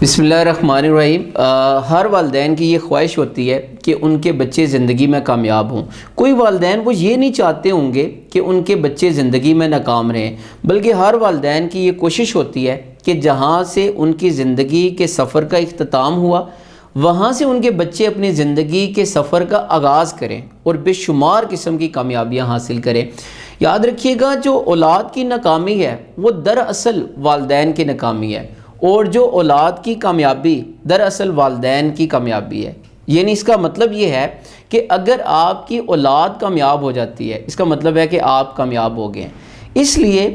بسم اللہ الرحمن الرحیم۔ ہر والدین کی یہ خواہش ہوتی ہے کہ ان کے بچے زندگی میں کامیاب ہوں۔ کوئی والدین وہ یہ نہیں چاہتے ہوں گے کہ ان کے بچے زندگی میں ناکام رہیں، بلکہ ہر والدین کی یہ کوشش ہوتی ہے کہ جہاں سے ان کی زندگی کے سفر کا اختتام ہوا وہاں سے ان کے بچے اپنی زندگی کے سفر کا آغاز کریں اور بے شمار قسم کی کامیابیاں حاصل کریں۔ یاد رکھیے گا، جو اولاد کی ناکامی ہے وہ دراصل والدین کی ناکامی ہے، اور جو اولاد کی کامیابی دراصل والدین کی کامیابی ہے۔ یعنی اس کا مطلب یہ ہے کہ اگر آپ کی اولاد کامیاب ہو جاتی ہے، اس کا مطلب ہے کہ آپ کامیاب ہو گئے۔ اس لیے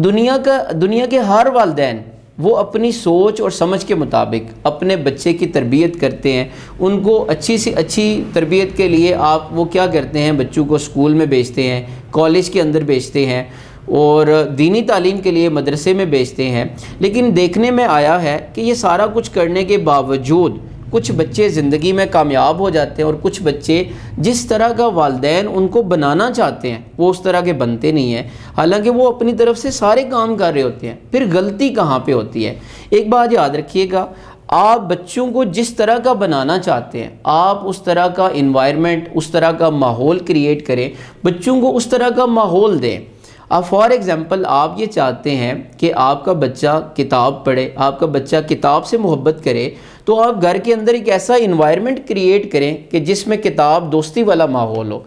دنیا کے ہر والدین وہ اپنی سوچ اور سمجھ کے مطابق اپنے بچے کی تربیت کرتے ہیں۔ ان کو اچھی سے اچھی تربیت کے لیے وہ کیا کرتے ہیں، بچوں کو اسکول میں بھیجتے ہیں، کالج کے اندر بھیجتے ہیں، اور دینی تعلیم کے لیے مدرسے میں بھیجتے ہیں۔ لیکن دیکھنے میں آیا ہے کہ یہ سارا کچھ کرنے کے باوجود کچھ بچے زندگی میں کامیاب ہو جاتے ہیں، اور کچھ بچے جس طرح کا والدین ان کو بنانا چاہتے ہیں وہ اس طرح کے بنتے نہیں ہیں، حالانکہ وہ اپنی طرف سے سارے کام کر رہے ہوتے ہیں۔ پھر غلطی کہاں پہ ہوتی ہے؟ ایک بات یاد رکھیے گا، آپ بچوں کو جس طرح کا بنانا چاہتے ہیں آپ اس طرح کا انوائرمنٹ، اس طرح کا ماحول کریٹ کریں، بچوں کو اس طرح کا ماحول دیں۔ اب فار ایگزامپل آپ یہ چاہتے ہیں کہ آپ کا بچہ کتاب پڑھے، آپ کا بچہ کتاب سے محبت کرے، تو آپ گھر کے اندر ایک ایسا انوائرمنٹ کریٹ کریں کہ جس میں کتاب دوستی والا ماحول ہو۔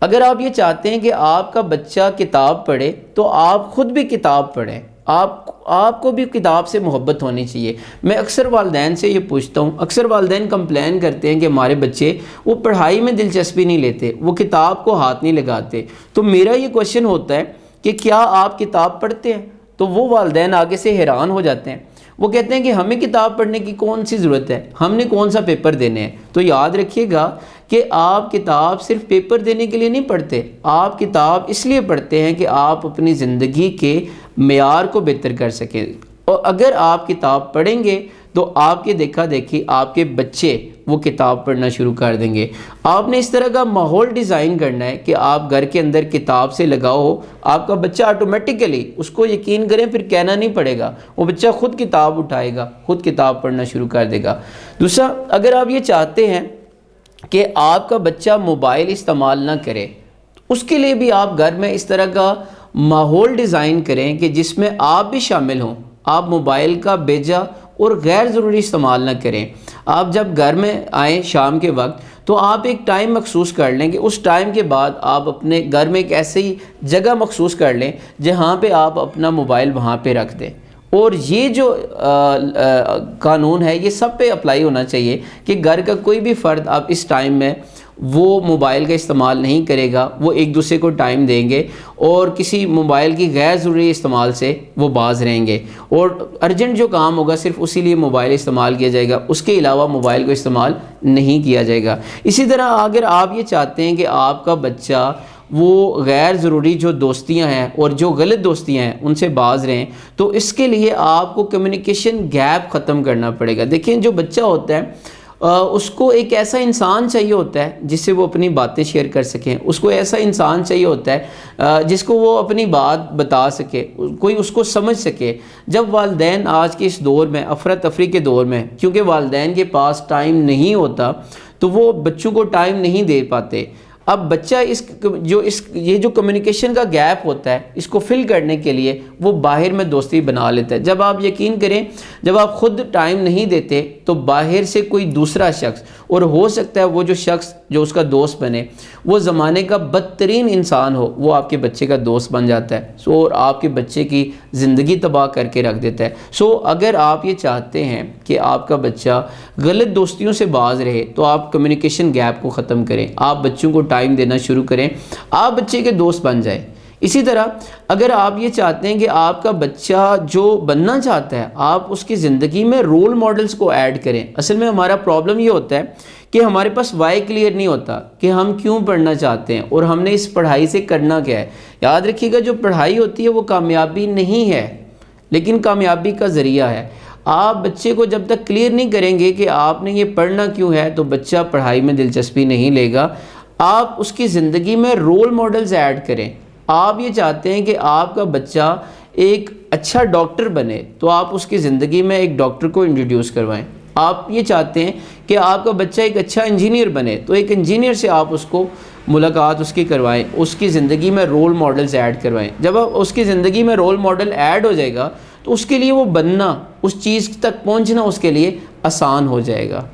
اگر آپ یہ چاہتے ہیں کہ آپ کا بچہ کتاب پڑھے تو آپ خود بھی کتاب پڑھیں، آپ کو بھی کتاب سے محبت ہونی چاہیے۔ میں اکثر والدین سے یہ پوچھتا ہوں، اکثر والدین کمپلین کرتے ہیں کہ ہمارے بچے وہ پڑھائی میں دلچسپی نہیں لیتے، وہ کتاب کو ہاتھ نہیں لگاتے۔ تو میرا یہ کویشچن ہوتا ہے کہ کیا آپ کتاب پڑھتے ہیں؟ تو وہ والدین آگے سے حیران ہو جاتے ہیں، وہ کہتے ہیں کہ ہمیں کتاب پڑھنے کی کون سی ضرورت ہے، ہم نے کون سا پیپر دینے ہیں۔ تو یاد رکھیے گا کہ آپ کتاب صرف پیپر دینے کے لیے نہیں پڑھتے، آپ کتاب اس لیے پڑھتے ہیں کہ آپ اپنی زندگی کے معیار کو بہتر کر سکیں۔ اور اگر آپ کتاب پڑھیں گے تو آپ کے دیکھا دیکھی آپ کے بچے وہ کتاب پڑھنا شروع کر دیں گے۔ آپ نے اس طرح کا ماحول ڈیزائن کرنا ہے کہ آپ گھر کے اندر کتاب سے لگاؤ ہو، آپ کا بچہ آٹومیٹیکلی، اس کو یقین کریں پھر کہنا نہیں پڑے گا، وہ بچہ خود کتاب اٹھائے گا، خود کتاب پڑھنا شروع کر دے گا۔ دوسرا، اگر آپ یہ چاہتے ہیں کہ آپ کا بچہ موبائل استعمال نہ کرے، اس کے لیے بھی آپ گھر میں اس طرح کا ماحول ڈیزائن کریں کہ جس میں آپ بھی شامل ہوں۔ آپ موبائل کا بیجا اور غیر ضروری استعمال نہ کریں۔ آپ جب گھر میں آئیں شام کے وقت تو آپ ایک ٹائم مخصوص کر لیں کہ اس ٹائم کے بعد آپ اپنے گھر میں ایک ایسی جگہ مخصوص کر لیں جہاں پہ آپ اپنا موبائل وہاں پہ رکھ دیں۔ اور یہ جو قانون ہے یہ سب پہ اپلائی ہونا چاہیے کہ گھر کا کوئی بھی فرد اب اس ٹائم میں وہ موبائل کا استعمال نہیں کرے گا، وہ ایک دوسرے کو ٹائم دیں گے اور کسی موبائل کی غیر ضروری استعمال سے وہ باز رہیں گے، اور ارجنٹ جو کام ہوگا صرف اسی لیے موبائل استعمال کیا جائے گا، اس کے علاوہ موبائل کو استعمال نہیں کیا جائے گا۔ اسی طرح اگر آپ یہ چاہتے ہیں کہ آپ کا بچہ وہ غیر ضروری جو دوستیاں ہیں اور جو غلط دوستیاں ہیں ان سے باز رہیں، تو اس کے لیے آپ کو کمیونیکیشن گیپ ختم کرنا پڑے گا۔ دیکھیں، جو بچہ ہوتا ہے اس کو ایک ایسا انسان چاہیے ہوتا ہے جس سے وہ اپنی باتیں شیئر کر سکیں، اس کو ایسا انسان چاہیے ہوتا ہے جس کو وہ اپنی بات بتا سکے، کوئی اس کو سمجھ سکے۔ جب والدین آج کے اس دور میں، افراتفری کے دور میں، کیونکہ والدین کے پاس ٹائم نہیں ہوتا تو وہ بچوں کو ٹائم نہیں دے پاتے۔ اب بچہ یہ جو کمیونیکیشن کا گیپ ہوتا ہے اس کو فل کرنے کے لیے وہ باہر میں دوستی بنا لیتا ہے۔ جب آپ یقین کریں، جب آپ خود ٹائم نہیں دیتے تو باہر سے کوئی دوسرا شخص، اور ہو سکتا ہے وہ جو شخص جو اس کا دوست بنے وہ زمانے کا بدترین انسان ہو، وہ آپ کے بچے کا دوست بن جاتا ہے اور آپ کے بچے کی زندگی تباہ کر کے رکھ دیتا ہے۔ اگر آپ یہ چاہتے ہیں کہ آپ کا بچہ غلط دوستیوں سے باز رہے تو آپ کمیونیکیشن گیپ کو ختم کریں، آپ بچوں کو ٹائم دینا شروع کریں، آپ بچے کے دوست بن جائیں۔ اسی طرح اگر آپ یہ چاہتے ہیں کہ آپ کا بچہ جو بننا چاہتا ہے آپ اس کی زندگی میں رول ماڈلز کو ایڈ کریں۔ اصل میں ہمارا پرابلم یہ ہوتا ہے کہ ہمارے پاس وائی کلیئر نہیں ہوتا کہ ہم کیوں پڑھنا چاہتے ہیں اور ہم نے اس پڑھائی سے کرنا کیا ہے۔ یاد رکھیے گا، جو پڑھائی ہوتی ہے وہ کامیابی نہیں ہے لیکن کامیابی کا ذریعہ ہے۔ آپ بچے کو جب تک کلیئر نہیں کریں گے کہ آپ نے یہ پڑھنا کیوں ہے تو بچہ پڑھائی میں دلچسپی نہیں لے گا۔ آپ اس کی زندگی میں رول ماڈلز ایڈ کریں۔ آپ یہ چاہتے ہیں کہ آپ کا بچہ ایک اچھا ڈاکٹر بنے تو آپ اس کی زندگی میں ایک ڈاکٹر کو انٹروڈیوس کروائیں. آپ یہ چاہتے ہیں کہ آپ کا بچہ ایک اچھا انجینئر بنے تو ایک انجینئر سے آپ اس کو ملاقات اس کی کروائیں, اس کی زندگی میں رول ماڈلز ایڈ کروائیں. جب اس کی زندگی میں رول ماڈل ایڈ ہو جائے گا تو اس کے لیے وہ بننا, اس چیز تک پہنچنا اس کے لیے آسان ہو جائے گا.